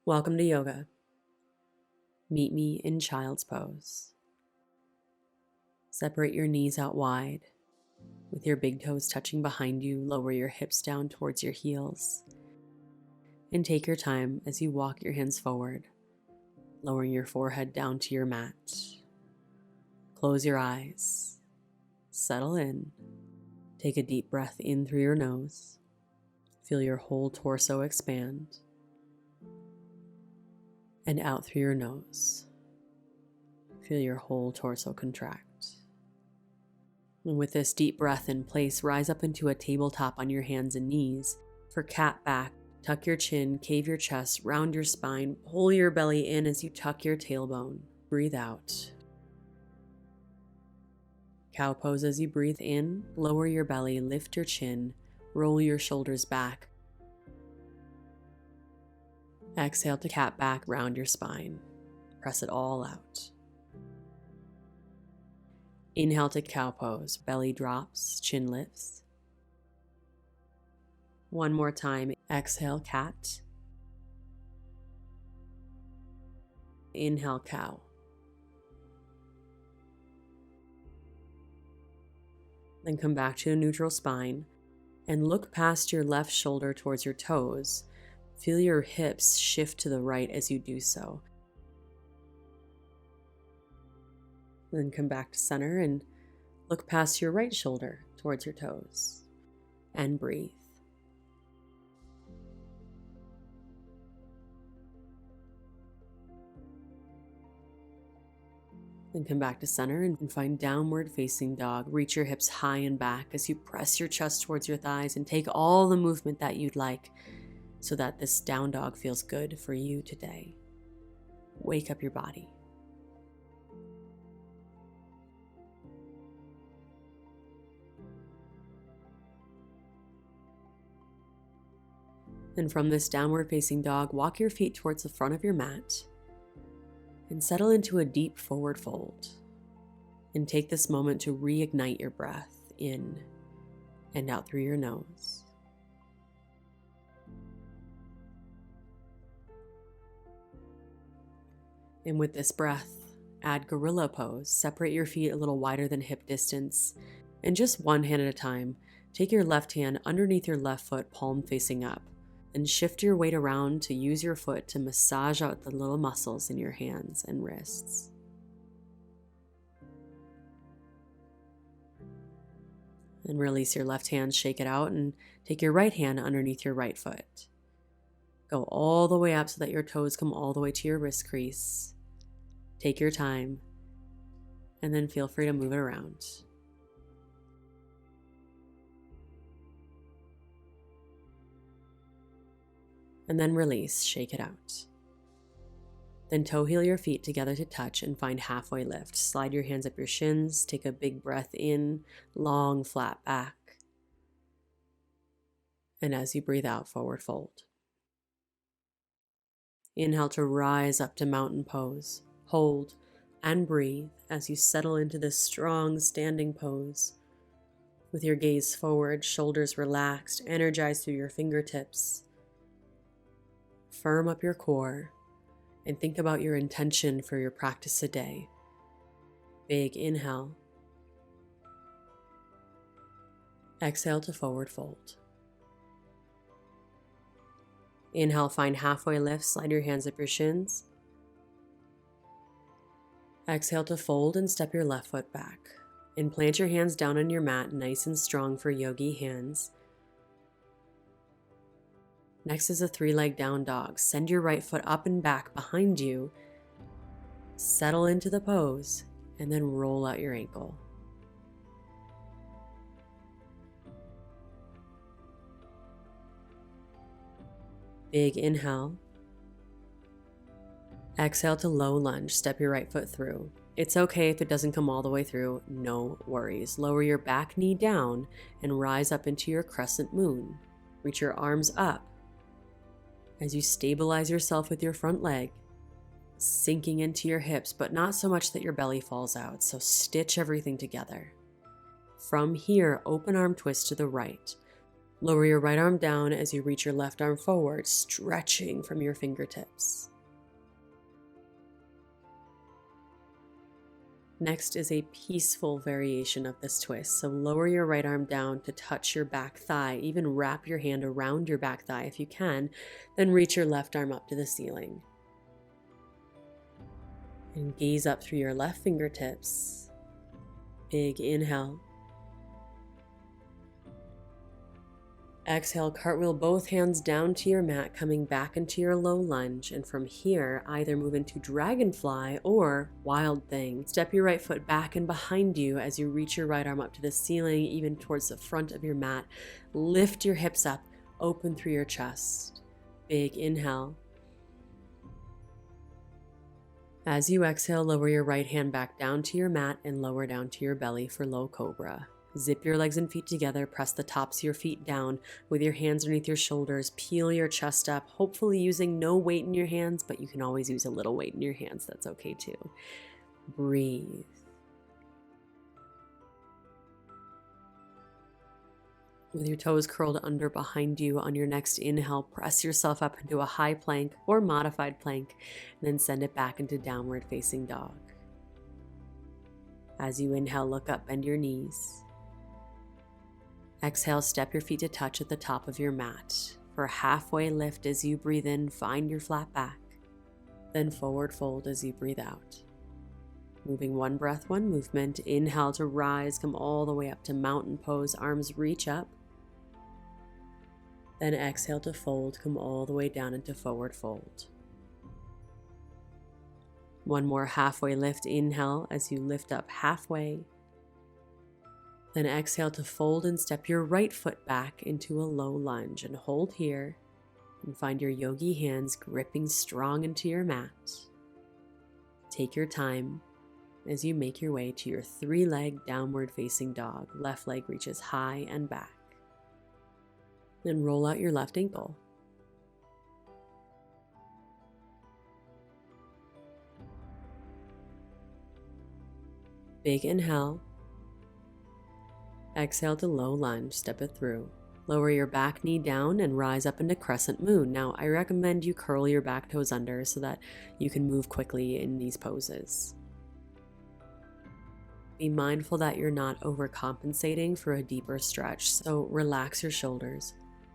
Welcome to yoga. Meet me in child's pose. Separate your knees out wide. With your big toes touching behind you, lower your hips down towards your heels. And take your time as you walk your hands forward, lowering your forehead down to your mat. Close your eyes. Settle in. Take a deep breath in through your nose. Feel your whole torso expand. And out through your nose. Feel your whole torso contract. And with this deep breath in place, rise up into a tabletop on your hands and knees. For cat back, tuck your chin, cave your chest, round your spine, pull your belly in as you tuck your tailbone. Breathe out. Cow pose as you breathe in, lower your belly, lift your chin, roll your shoulders back. Exhale to cat back, round your spine. Press it all out. Inhale to cow pose, belly drops, chin lifts. One more time, exhale cat. Inhale cow. Then come back to a neutral spine and look past your left shoulder towards your toes. Feel your hips shift to the right as you do so. Then come back to center and look past your right shoulder towards your toes and breathe. Then come back to center and find downward facing dog. Reach your hips high and back as you press your chest towards your thighs and take all the movement that you'd like so that this down dog feels good for you today. Wake up your body. And from this downward facing dog, walk your feet towards the front of your mat and settle into a deep forward fold. And take this moment to reignite your breath in and out through your nose. And with this breath, add gorilla pose. Separate your feet a little wider than hip distance. And just one hand at a time, take your left hand underneath your left foot, palm facing up. And shift your weight around to use your foot to massage out the little muscles in your hands and wrists. And release your left hand, shake it out, and take your right hand underneath your right foot. Go all the way up so that your toes come all the way to your wrist crease. Take your time, and then feel free to move it around. And then release, shake it out. Then toe heel your feet together to touch and find halfway lift. Slide your hands up your shins, take a big breath in, long flat back. And as you breathe out, forward fold. Inhale to rise up to mountain pose. Hold and breathe as you settle into this strong standing pose. With your gaze forward, shoulders relaxed, energized through your fingertips. Firm up your core and think about your intention for your practice today. Big inhale. Exhale to forward fold. Inhale, find halfway lift, slide your hands up your shins. Exhale to fold and step your left foot back. And plant your hands down on your mat, nice and strong for yogi hands. Next is a 3-leg down dog. Send your right foot up and back behind you. Settle into the pose and then roll out your ankle. Big inhale. Exhale to low lunge. Step your right foot through. It's okay if it doesn't come all the way through, no worries. Lower your back knee down and rise up into your crescent moon. Reach your arms up as you stabilize yourself with your front leg, sinking into your hips, but not so much that your belly falls out, so stitch everything together. From here, open arm twist to the right. Lower your right arm down as you reach your left arm forward, stretching from your fingertips. Next is a peaceful variation of this twist. So lower your right arm down to touch your back thigh. Even wrap your hand around your back thigh if you can. Then reach your left arm up to the ceiling. And gaze up through your left fingertips. Big inhale. Exhale, cartwheel both hands down to your mat, coming back into your low lunge. And from here, either move into dragonfly or wild thing. Step your right foot back and behind you as you reach your right arm up to the ceiling, even towards the front of your mat. Lift your hips up, open through your chest. Big inhale. As you exhale, lower your right hand back down to your mat and lower down to your belly for low cobra. Zip your legs and feet together, press the tops of your feet down with your hands underneath your shoulders, peel your chest up, hopefully using no weight in your hands, but you can always use a little weight in your hands, that's okay too. Breathe. With your toes curled under behind you, on your next inhale, press yourself up into a high plank or modified plank, and then send it back into downward facing dog. As you inhale, look up, bend your knees. Exhale, step your feet to touch at the top of your mat. For a halfway lift as you breathe in, find your flat back. Then forward fold as you breathe out. Moving one breath, one movement. Inhale to rise, come all the way up to mountain pose, arms reach up. Then exhale to fold, come all the way down into forward fold. One more halfway lift, inhale as you lift up halfway. Then exhale to fold and step your right foot back into a low lunge and hold here and find your yogi hands gripping strong into your mat. Take your time as you make your way to your three-leg downward facing dog. Left leg reaches high and back. Then roll out your left ankle. Big inhale. Exhale to low lunge, step it through. Lower your back knee down and rise up into crescent moon. Now, I recommend you curl your back toes under so that you can move quickly in these poses. Be mindful that you're not overcompensating for a deeper stretch, so relax your shoulders,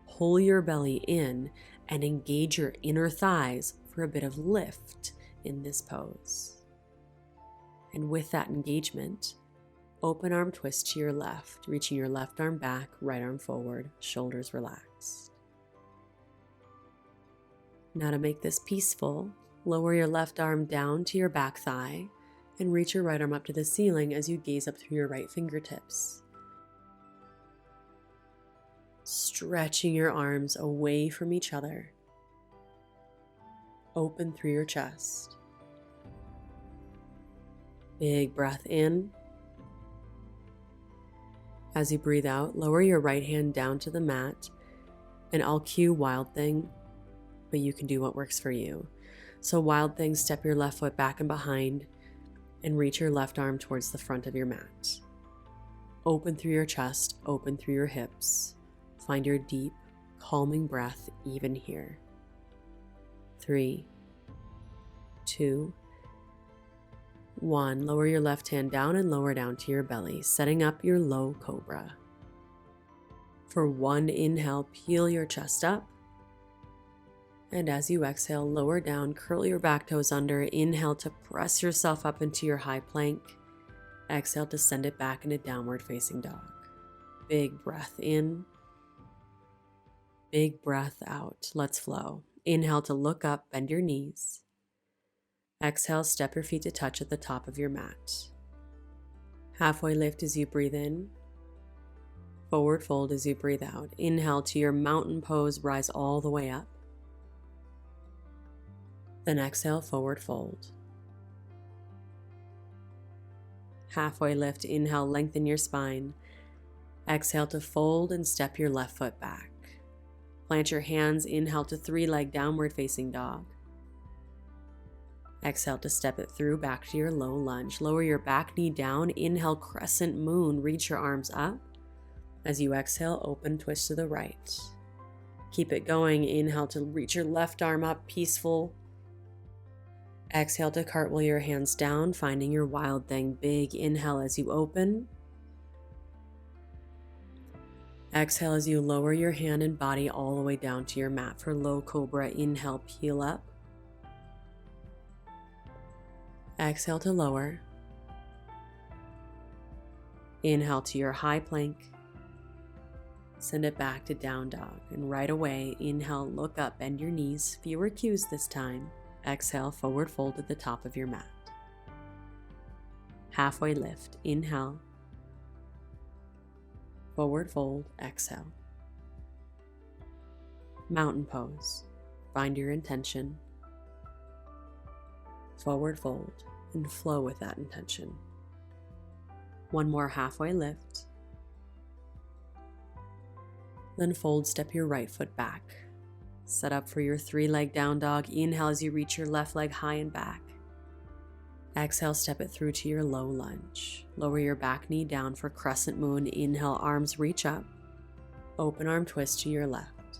pull your belly in, and engage your inner thighs for a bit of lift in this pose. And with that engagement, open arm twist to your left, reaching your left arm back, right arm forward, shoulders relaxed. Now to make this peaceful, lower your left arm down to your back thigh and reach your right arm up to the ceiling as you gaze up through your right fingertips. Stretching your arms away from each other. Open through your chest. Big breath in. As you breathe out, lower your right hand down to the mat, and I'll cue wild thing, but you can do what works for you. So wild thing, step your left foot back and behind and reach your left arm towards the front of your mat. Open through your chest, open through your hips. Find your deep, calming breath even here. 3, 2, 1. Lower your left hand down and lower down to your belly, setting up your low cobra. For one inhale, peel your chest up. And as you exhale, lower down, curl your back toes under. Inhale to press yourself up into your high plank. Exhale to send it back into downward facing dog. Big breath in. Big breath out. Let's flow. Inhale to look up, bend your knees. Exhale, step your feet to touch at the top of your mat. Halfway lift as you breathe in. Forward fold as you breathe out. Inhale to your mountain pose, rise all the way up. Then exhale, forward fold. Halfway lift, inhale, lengthen your spine. Exhale to fold and step your left foot back. Plant your hands, inhale to three-leg downward facing dog. Exhale to step it through back to your low lunge. Lower your back knee down, inhale crescent moon, reach your arms up. As you exhale, open twist to the right. Keep it going. Inhale to reach your left arm up, peaceful. Exhale to cartwheel your hands down, finding your wild thing. Big inhale as you open. Exhale as you lower your hand and body all the way down to your mat for low cobra. Inhale, peel up. Exhale to lower. Inhale to your high plank. Send it back to down dog. And right away, inhale, look up, bend your knees. Fewer cues this time. Exhale, forward fold at the top of your mat. Halfway lift. Inhale. Forward fold. Exhale. Mountain pose. Find your intention. Forward fold and flow with that intention. One more halfway lift. Then fold, step your right foot back. Set up for your 3-leg down dog. Inhale as you reach your left leg high and back. Exhale, step it through to your low lunge. Lower your back knee down for crescent moon. Inhale, arms reach up. Open arm twist to your left.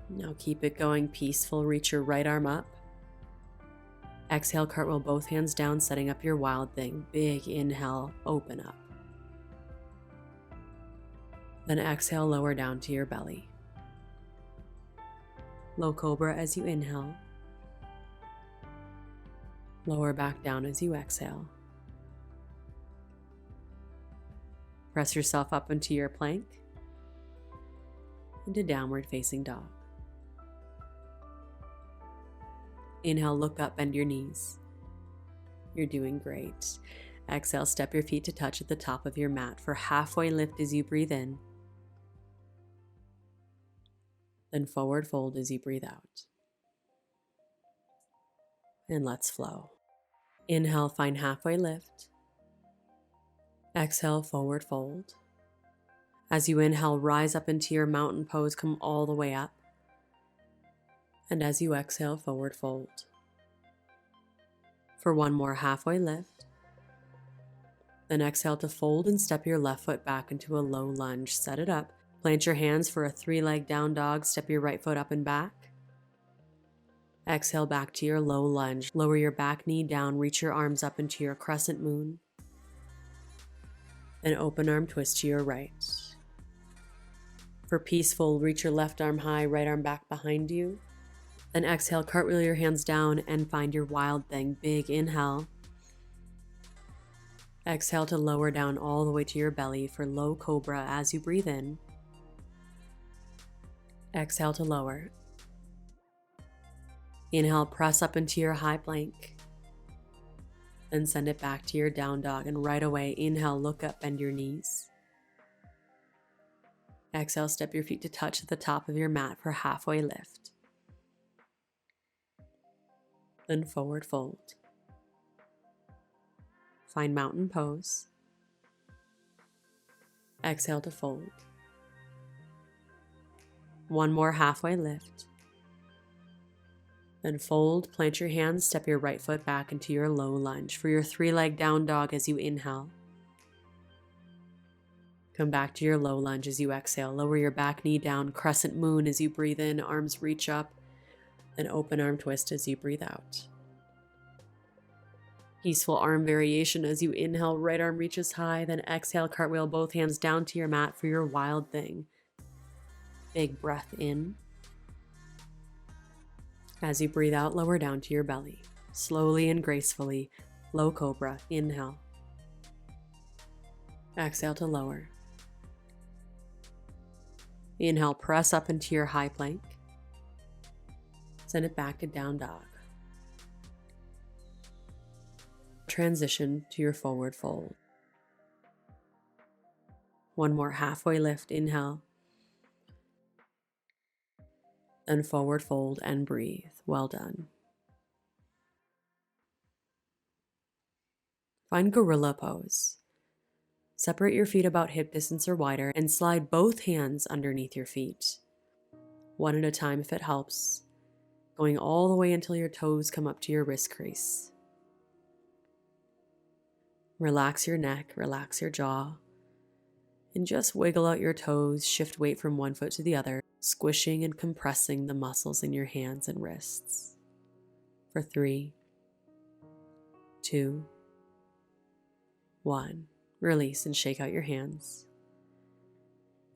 Now keep it going, peaceful. Reach your right arm up. Exhale, cartwheel both hands down, setting up your wild thing. Big inhale, open up. Then exhale, lower down to your belly. Low cobra as you inhale. Lower back down as you exhale. Press yourself up into your plank, into downward facing dog. Inhale, look up, bend your knees. You're doing great. Exhale, step your feet to touch at the top of your mat for halfway lift as you breathe in. Then forward fold as you breathe out. And let's flow. Inhale, find halfway lift. Exhale, forward fold. As you inhale, rise up into your mountain pose, come all the way up. And as you exhale, forward fold. For one more halfway lift. Then exhale to fold and step your left foot back into a low lunge. Set it up. Plant your hands for a 3-leg down dog. Step your right foot up and back. Exhale back to your low lunge. Lower your back knee down. Reach your arms up into your crescent moon. Then open arm twist to your right. For peaceful, reach your left arm high, right arm back behind you. Then exhale, cartwheel your hands down and find your wild thing. Big inhale. Exhale to lower down all the way to your belly for low cobra as you breathe in. Exhale to lower. Inhale, press up into your high plank. Then send it back to your down dog. And right away, inhale, look up, bend your knees. Exhale, step your feet to touch at the top of your mat for halfway lift. Then forward fold. Find mountain pose. Exhale to fold. One more halfway lift. Then fold, plant your hands, step your right foot back into your low lunge for your 3-leg down dog as you inhale. Come back to your low lunge as you exhale. Lower your back knee down, crescent moon as you breathe in, arms reach up, then open arm twist as you breathe out. Peaceful arm variation as you inhale, right arm reaches high, then exhale, cartwheel both hands down to your mat for your wild thing. Big breath in. As you breathe out, lower down to your belly. Slowly and gracefully, low cobra, inhale. Exhale to lower. Inhale, press up into your high plank. Send it back to down dog. Transition to your forward fold. One more halfway lift, inhale. Then forward fold and breathe. Well done. Find gorilla pose. Separate your feet about hip distance or wider and slide both hands underneath your feet. One at a time if it helps, going all the way until your toes come up to your wrist crease. Relax your neck, relax your jaw, And just wiggle out your toes, shift weight from one foot to the other, squishing and compressing the muscles in your hands and wrists. For 3, 2, 1. Release and shake out your hands.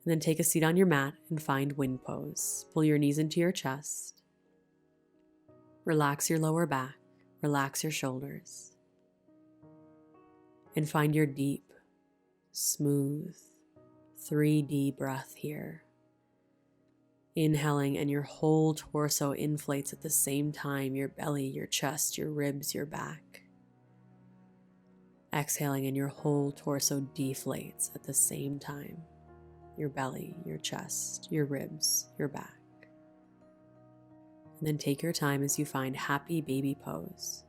And then take a seat on your mat and find wind pose. Pull your knees into your chest. Relax your lower back. Relax your shoulders. And find your deep, smooth, 3D breath here. Inhaling and your whole torso inflates at the same time, your belly, your chest, your ribs, your back. Exhaling and your whole torso deflates at the same time, your belly, your chest, your ribs, your back. And then take your time as you find happy baby pose.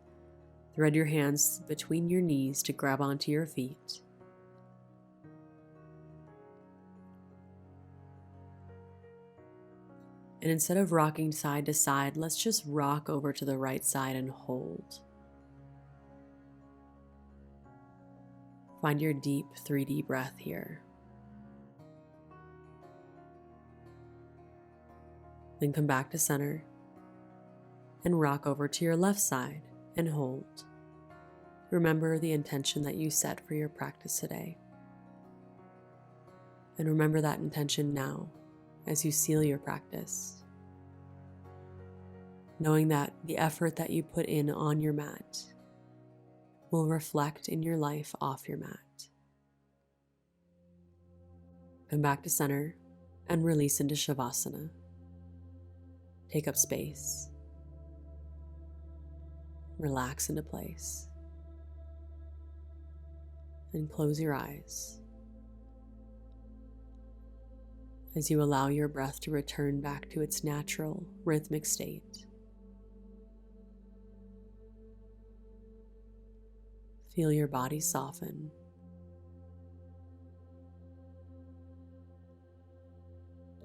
Thread your hands between your knees to grab onto your feet. And instead of rocking side to side, let's just rock over to the right side and hold. Find your deep 3D breath here. Then come back to center and rock over to your left side and hold. Remember the intention that you set for your practice today. And remember that intention now as you seal your practice, knowing that the effort that you put in on your mat will reflect in your life off your mat. Come back to center and release into Shavasana. Take up space. Relax into place. And close your eyes as you allow your breath to return back to its natural, rhythmic state. Feel your body soften.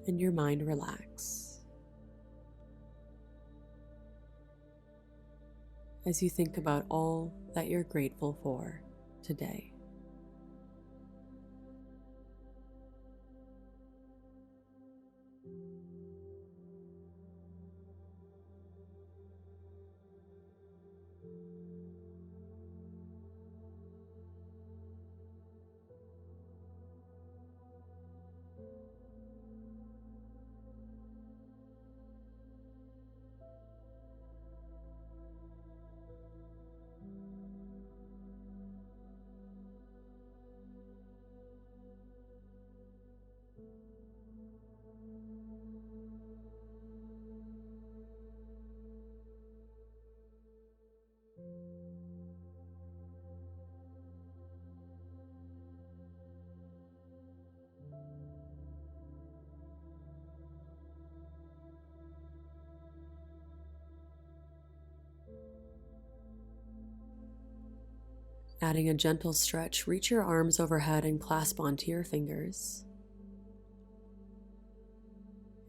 And your mind relax as you think about all that you're grateful for today. Adding a gentle stretch, reach your arms overhead and clasp onto your fingers.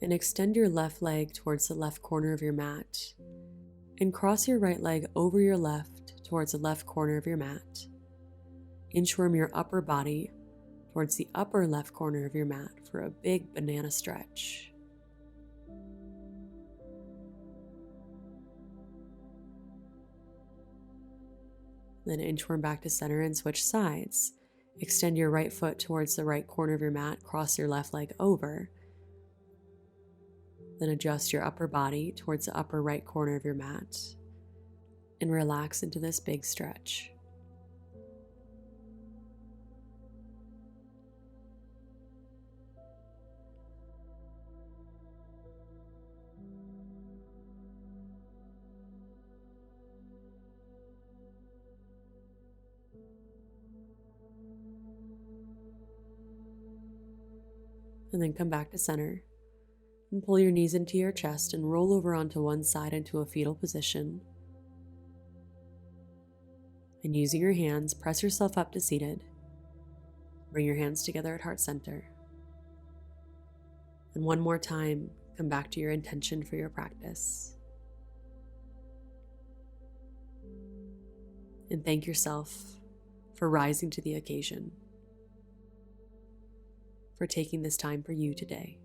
And extend your left leg towards the left corner of your mat. And cross your right leg over your left towards the left corner of your mat. Inchworm your upper body towards the upper left corner of your mat for a big banana stretch. Then inchworm back to center and switch sides. Extend your right foot towards the right corner of your mat, cross your left leg over. Then adjust your upper body towards the upper right corner of your mat and relax into this big stretch. And then come back to center and pull your knees into your chest and roll over onto one side into a fetal position. And using your hands, press yourself up to seated. Bring your hands together at heart center. And one more time, come back to your intention for your practice. And thank yourself for rising to the occasion. for taking this time for you today.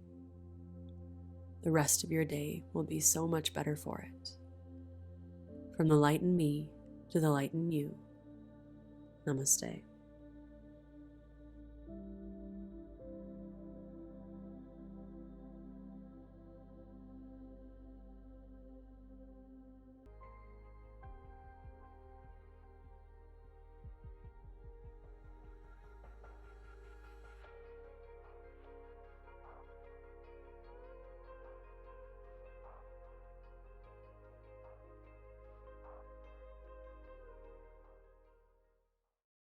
The rest of your day will be so much better for it. From the light in me to the light in you. Namaste.